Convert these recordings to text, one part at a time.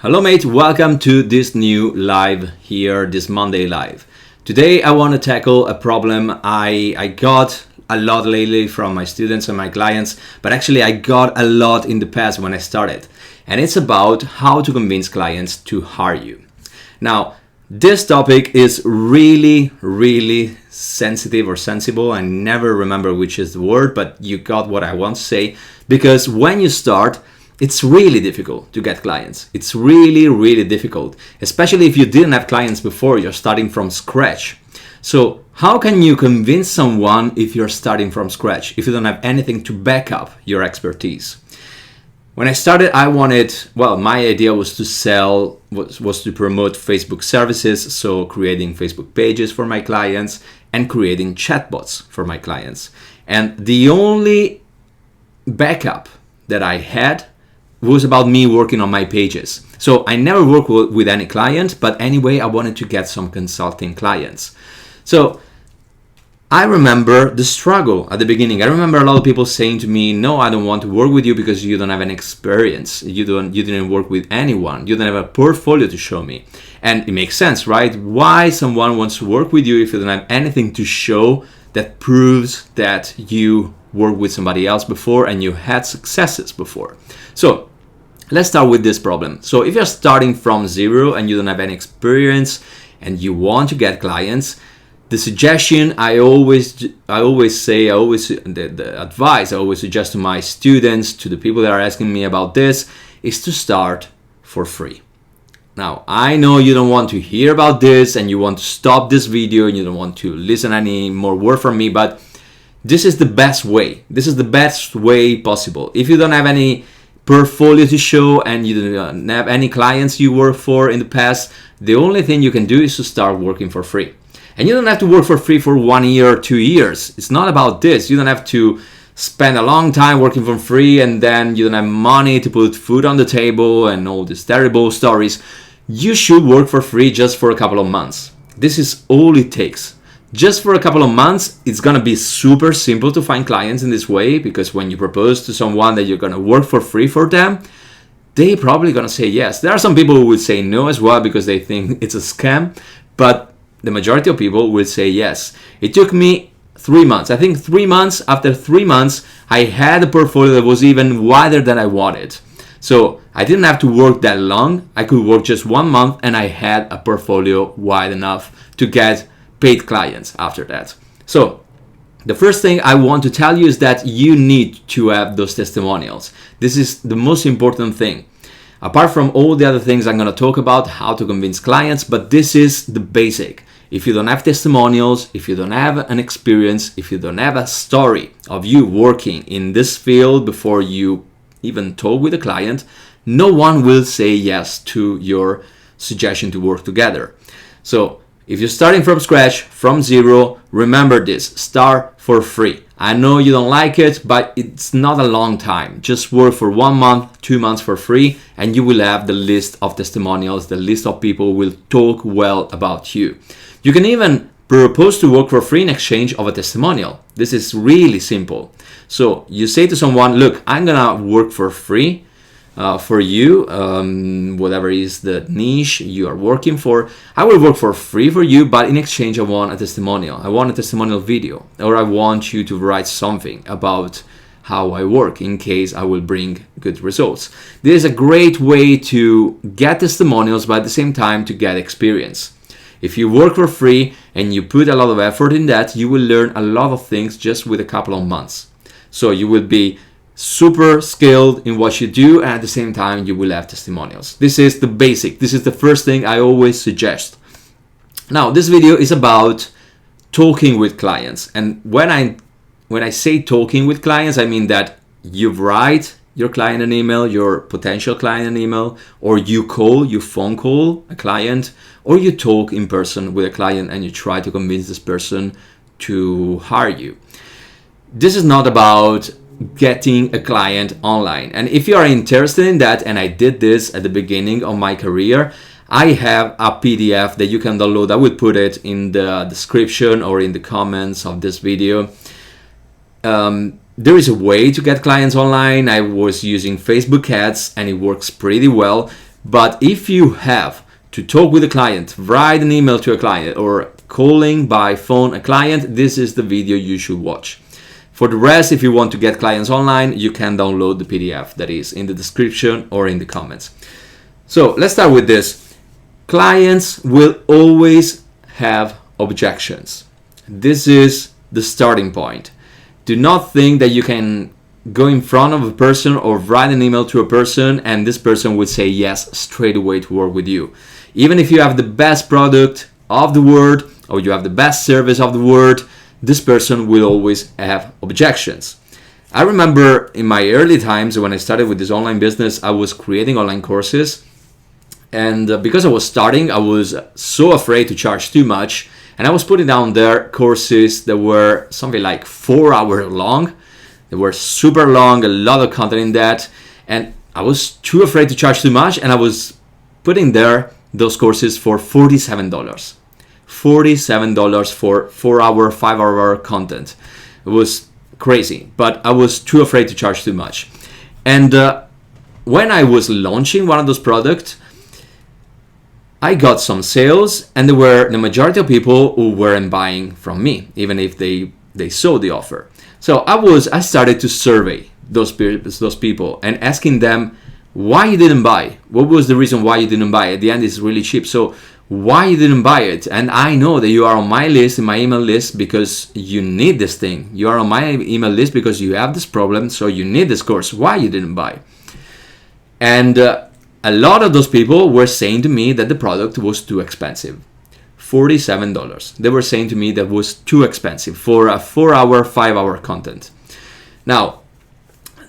Hello mate, welcome to this new live here, this Monday live. Today I want to tackle a problem I got a lot lately from my students and my clients, but actually I got a lot in the past when I started. And it's about how to convince clients to hire you. Now, this topic is really sensitive or sensible. I never remember which is the word, but you got what I want to say. Because when you start, it's really difficult to get clients. It's really difficult, especially if you didn't have clients before, you're starting from scratch. So how can you convince someone if you're starting from scratch, if you don't have anything to back up your expertise? When I started, my idea was to sell, was to promote Facebook services, so creating Facebook pages for my clients and creating chatbots for my clients. And the only backup that I had was about me working on my pages. So I never worked with any client, but anyway, I wanted to get some consulting clients. So I remember the struggle at the beginning. I remember a lot of people saying to me, no, I don't want to work with you because you don't have any experience. You didn't work with anyone. You don't have a portfolio to show me. And it makes sense, right? Why someone wants to work with you if you don't have anything to show that proves that you worked with somebody else before and you had successes before. So let's start with this problem. So if you're starting from zero and you don't have any experience and you want to get clients, the suggestion the advice I always suggest to my students, to the people that are asking me about this, is to start for free. Now, I know you don't want to hear about this and you want to stop this video and you don't want to listen any more word from me, but this is the best way. This is the best way possible. If you don't have any portfolio to show and you don't have any clients you work for in the past, the only thing you can do is to start working for free. And you don't have to work for free for 1 year or 2 years. It's not about this. You don't have to spend a long time working for free and then you don't have money to put food on the table and all these terrible stories. You should work for free just for a couple of months. This is all it takes. Just for a couple of months, it's gonna be super simple to find clients in this way, because when you propose to someone that you're gonna work for free for them, they're probably gonna say yes. There are some people who will say no as well because they think it's a scam, but the majority of people will say yes. It took me 3 months. I think 3 months. After 3 months, I had a portfolio that was even wider than I wanted. So I didn't have to work that long. I could work just 1 month and I had a portfolio wide enough to get paid clients after that. So the first thing I want to tell you is that you need to have those testimonials. This is the most important thing. Apart from all the other things I'm going to talk about, how to convince clients, but this is the basic. If you don't have testimonials, if you don't have an experience, if you don't have a story of you working in this field before you even talk with a client, no one will say yes to your suggestion to work together. So if you're starting from scratch, from zero, remember this, start for free. I know you don't like it, but it's not a long time. Just work for 1 month, 2 months for free, and you will have the list of testimonials, the list of people who will talk well about you. You can even propose to work for free in exchange of a testimonial. This is really simple. So you say to someone, look, I'm gonna work for free for you, whatever is the niche you are working for. I will work for free for you, but in exchange I want a testimonial. I want a testimonial video, or I want you to write something about how I work in case I will bring good results. This is a great way to get testimonials, but at the same time to get experience. If you work for free and you put a lot of effort in that, you will learn a lot of things just with a couple of months. So you will be super skilled in what you do, and at the same time you will have testimonials. This is the basic. This is the first thing I always suggest. Now, this video is about talking with clients, and when I say talking with clients, I mean that you write your client an email, your potential client an email, or you phone call a client, or you talk in person with a client and you try to convince this person to hire you. This is not about getting a client online. And if you are interested in that, and I did this at the beginning of my career, I have a PDF that you can download. I will put it in the description or in the comments of this video. There is a way to get clients online. I was using Facebook ads and it works pretty well. But if you have to talk with a client, write an email to a client, or calling by phone a client, this is the video you should watch. For the rest, if you want to get clients online, you can download the PDF that is in the description or in the comments. So let's start with this. Clients will always have objections. This is the starting point. Do not think that you can go in front of a person or write an email to a person and this person will say yes straight away to work with you. Even if you have the best product of the world or you have the best service of the world, this person will always have objections. I remember in my early times when I started with this online business, I was creating online courses, and because I was starting, I was so afraid to charge too much, and I was putting down there courses that were something like 4 hours long. They were super long, a lot of content in that, and I was too afraid to charge too much, and I was putting there those courses for $47. $47 for 4 hour, 5 hour content. It was crazy, but I was too afraid to charge too much. And when I was launching one of those products, I got some sales, and there were the majority of people who weren't buying from me, even if they saw the offer. So I started to survey those people and asking them why you didn't buy. What was the reason why you didn't buy? At the end, it's really cheap. So why you didn't buy it? And I know that you are on my list, in my email list, because you need this thing. You are on my email list because you have this problem, so you need this course. Why you didn't buy? And a lot of those people were saying to me that the product was too expensive. $47. They were saying to me that was too expensive for a 4 hour, 5 hour content. Now,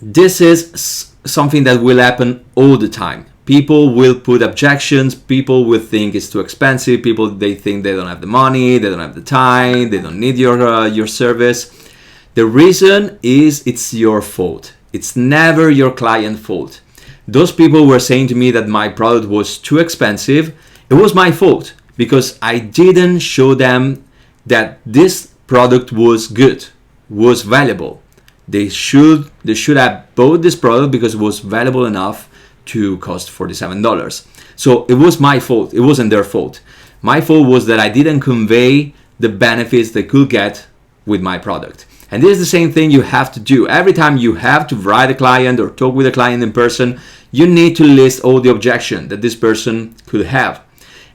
this is something that will happen all the time. People will put objections. People will think it's too expensive. They think they don't have the money, they don't have the time, they don't need your service. The reason is it's your fault. It's never your client's fault. Those people were saying to me that my product was too expensive. It was my fault because I didn't show them that this product was good, was valuable. They should have bought this product because it was valuable enough to cost $47. So it was my fault. It wasn't their fault. My fault was that I didn't convey the benefits they could get with my product. And this is the same thing you have to do. Every time you have to write a client or talk with a client in person, you need to list all the objections that this person could have.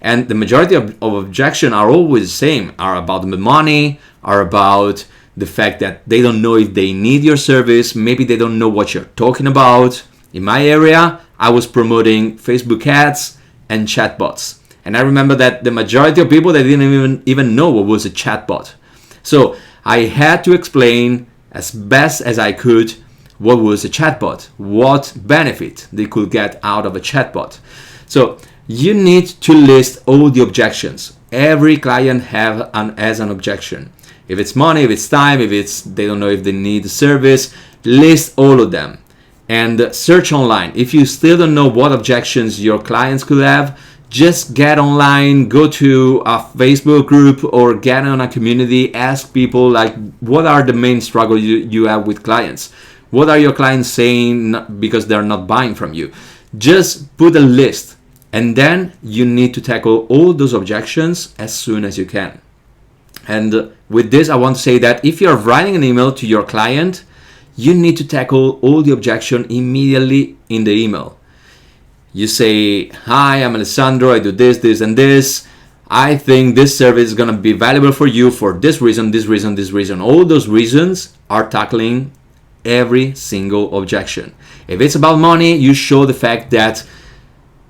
And the majority of objections are always the same, are about the money, are about the fact that they don't know if they need your service. Maybe they don't know what you're talking about. In my area, I was promoting Facebook ads and chatbots. And I remember that the majority of people, they didn't even know what was a chatbot. So I had to explain as best as I could what was a chatbot, what benefit they could get out of a chatbot. So you need to list all the objections. Every client has an objection. If it's money, if it's time, if it's they don't know if they need the service, list all of them. And search online. If you still don't know what objections your clients could have, just get online, go to a Facebook group or get on a community, ask people like what are the main struggles you have with clients? What are your clients saying because they're not buying from you? Just put a list, and then you need to tackle all those objections as soon as you can. And with this, I want to say that if you're writing an email to your client, you need to tackle all the objection immediately in the email. You say, hi, I'm Alessandro, I do this, this, and this. I think this service is going to be valuable for you for this reason, this reason, this reason. All those reasons are tackling every single objection. If it's about money, you show the fact that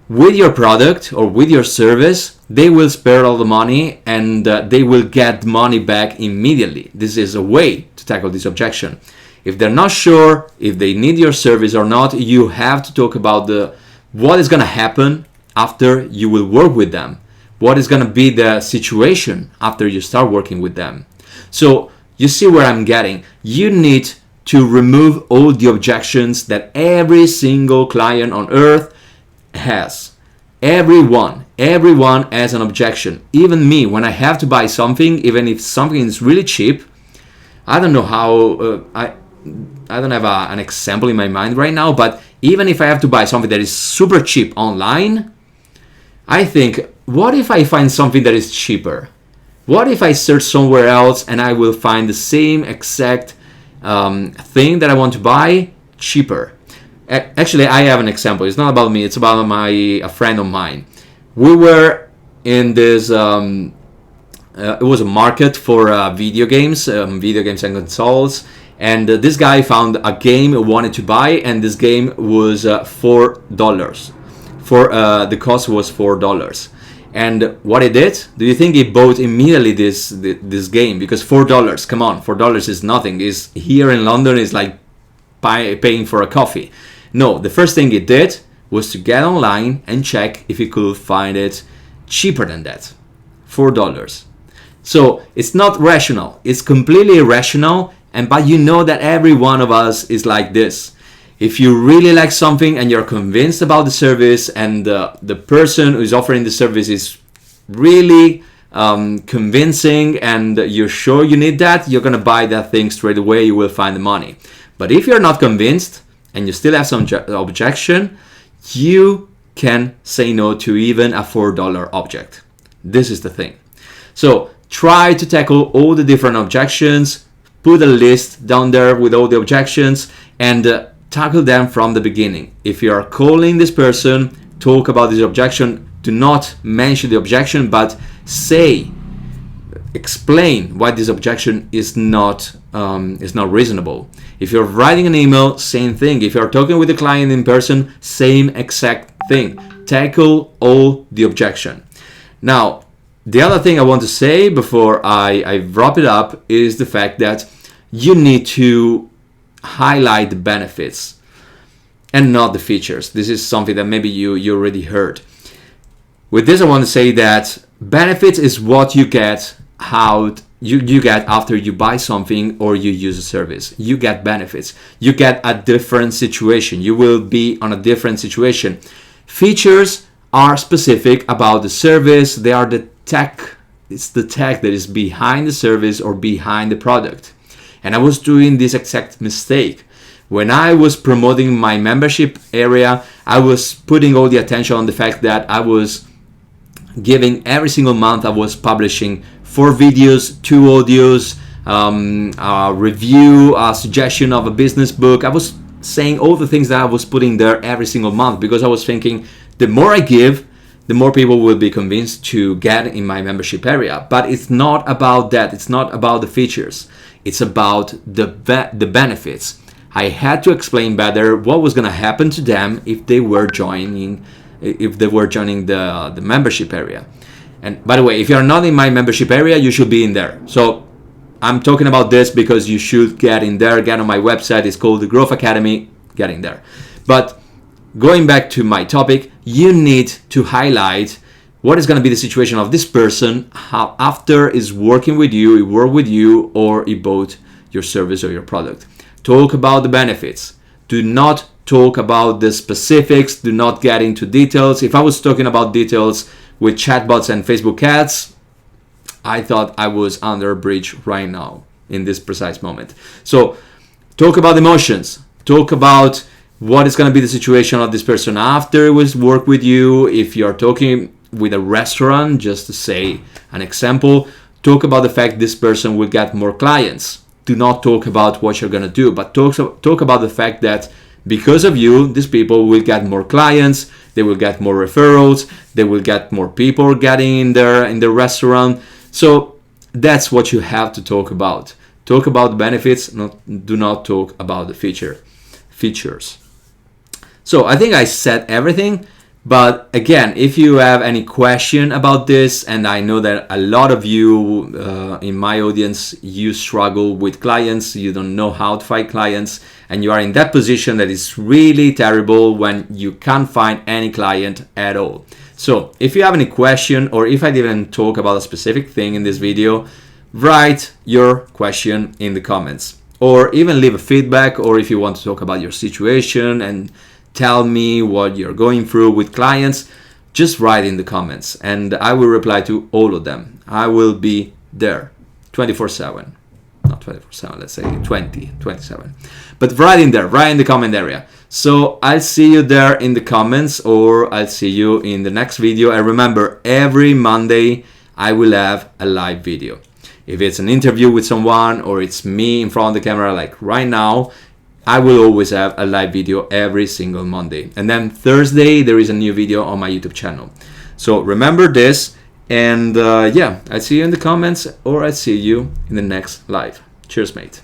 with your product or with your service, they will spare all the money and they will get money back immediately. This is a way to tackle this objection. If they're not sure if they need your service or not, you have to talk about what is going to happen after you will work with them. What is going to be the situation after you start working with them. So you see where I'm getting. You need to remove all the objections that every single client on earth has. Everyone has an objection. Even me, when I have to buy something, even if something is really cheap, I don't know how, I don't have an example in my mind right now, but even if I have to buy something that is super cheap online, I think, what if I find something that is cheaper? What if I search somewhere else and I will find the same exact thing that I want to buy cheaper? Actually, I have an example. It's not about me. It's about a friend of mine. We were in this. It was a market for video games and consoles. And this guy found a game he wanted to buy, and this game was $4. The cost was $4. And what he did? Do you think he bought immediately this game? Because $4, come on, $4 is nothing. Is here in London is like paying for a coffee. No, the first thing he did was to get online and check if he could find it cheaper than that, $4. So it's not rational. It's completely irrational. But you know that every one of us is like this. If you really like something and you're convinced about the service, and the person who is offering the service is really convincing, and you're sure you need that, you're going to buy that thing straight away. You will find the money. But if you're not convinced and you still have some objection, you can say no to even a $4 object. This is the thing. So try to tackle all the different objections. Put a list down there with all the objections and tackle them from the beginning. If you are calling this person, talk about this objection. Do not mention the objection, but explain why this objection is not reasonable. If you're writing an email, same thing. If you're talking with the client in person, same exact thing. Tackle all the objection. Now, the other thing I want to say before I wrap it up is the fact that you need to highlight the benefits and not the features. This is something that maybe you already heard. With this, I want to say that benefits is what you get you get after you buy something or you use a service. You get benefits. You get a different situation. You will be on a different situation. Features are specific about the service. They are the tech. It's the tech that is behind the service or behind the product. And I was doing this exact mistake. When I was promoting my membership area, I was putting all the attention on the fact that I was giving every single month, I was publishing 4 videos, 2 audios, a review, a suggestion of a business book. I was saying all the things that I was putting there every single month because I was thinking the more I give, the more people will be convinced to get in my membership area. But it's not about that. It's not about the features. It's about the benefits. I had to explain better what was going to happen to them if they were joining the membership area. And by the way, if you're not in my membership area, you should be in there. So I'm talking about this because you should get in there. Get on my website. It's called the Growth Academy. Get in there. But going back to my topic, you need to highlight what is going to be the situation of this person how after is working with you, he worked with you, or he bought your service or your product. Talk about the benefits. Do not talk about the specifics. Do not get into details. If I was talking about details with chatbots and Facebook ads, I thought I was under a bridge right now in this precise moment. So talk about emotions. Talk about what is going to be the situation of this person after it was work with you. If you're talking with a restaurant, just to say an example, talk about the fact this person will get more clients. Do not talk about what you're going to do, but talk about the fact that because of you, these people will get more clients, they will get more referrals, they will get more people getting in the restaurant. So that's what you have to talk about. Talk about the benefits, do not talk about the features. So I think I said everything. But again, if you have any question about this, and I know that a lot of you in my audience, you struggle with clients, you don't know how to find clients, and you are in that position that is really terrible when you can't find any client at all. So if you have any question, or if I didn't talk about a specific thing in this video, write your question in the comments, or even leave a feedback, or if you want to talk about your situation and tell me what you're going through with clients, just write in the comments and I will reply to all of them. I will be there 24/7. Not 24/7, let's say 20/7. But write in there, write in the comment area. So I'll see you there in the comments, or I'll see you in the next video. And remember, every Monday I will have a live video. If it's an interview with someone or it's me in front of the camera like right now, I will always have a live video every single Monday. And then Thursday there is a new video on my YouTube channel. So remember this, and yeah, I'll see you in the comments, or I'll see you in the next live. Cheers, mate.